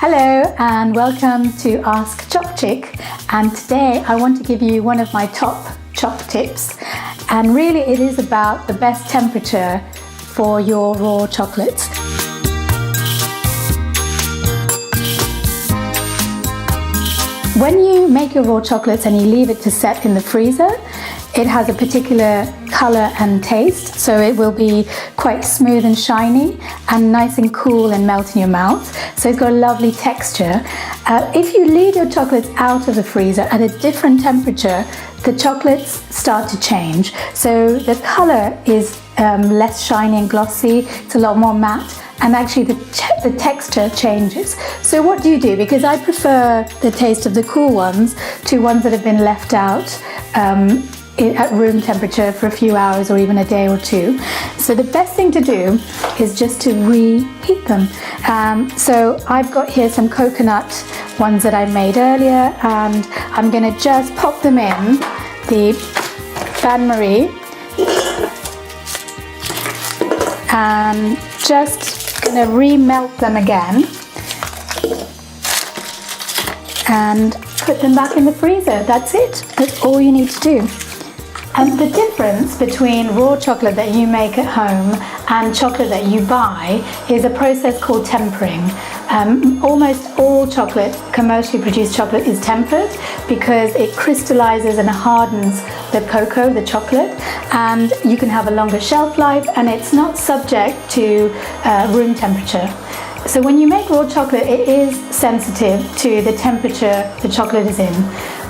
Hello and welcome to Ask CHOC Chick, and today I want to give you one of my top CHOC tips, and really it is about the best temperature for your raw chocolates. When you make your raw chocolates and you leave it to set in the freezer, it has a particular colour and taste, so it will be quite smooth and shiny and nice and cool and melt in your mouth. So it's got a lovely texture. If you leave your chocolates out of the freezer at a different temperature, the chocolates start to change. So the colour is less shiny and glossy, it's a lot more matte, and actually the texture changes. So what do you do? Because I prefer the taste of the cool ones to ones that have been left out at room temperature for a few hours or even a day or two. So the best thing to do is just to reheat them. So I've got here some coconut ones that I made earlier, and I'm going to just pop them in the bain-marie and just going to remelt them again and put them back in the freezer. That's it. That's all you need to do. And the difference between raw chocolate that you make at home and chocolate that you buy is a process called tempering. Almost all chocolate, commercially produced chocolate, is tempered because it crystallizes and hardens the cocoa, the chocolate, and you can have a longer shelf life, and it's not subject to room temperature. So when you make raw chocolate, it is sensitive to the temperature the chocolate is in.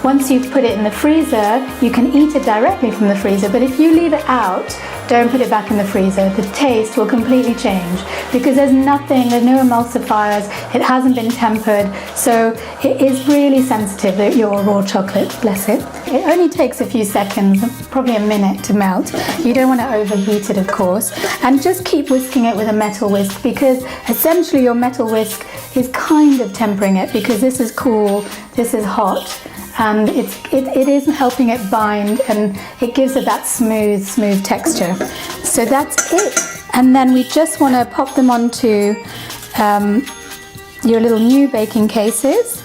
Once you've put it in the freezer, you can eat it directly from the freezer, but if you leave it out, don't put it back in the freezer, the taste will completely change because there's no emulsifiers, it hasn't been tempered, so it is really sensitive, your raw chocolate, bless it. It only takes a few seconds, probably a minute to melt. You don't want to overheat it, of course, and just keep whisking it with a metal whisk, because essentially your metal whisk is kind of tempering it, because this is cool, this is hot, and it is helping it bind, and it gives it that smooth texture. So that's it. And then we just want to pop them onto your little new baking cases.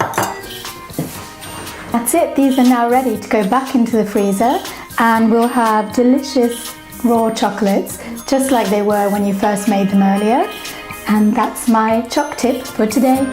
That's it. These are now ready to go back into the freezer, and we'll have delicious raw chocolates just like they were when you first made them earlier. And that's my CHOC tip for today.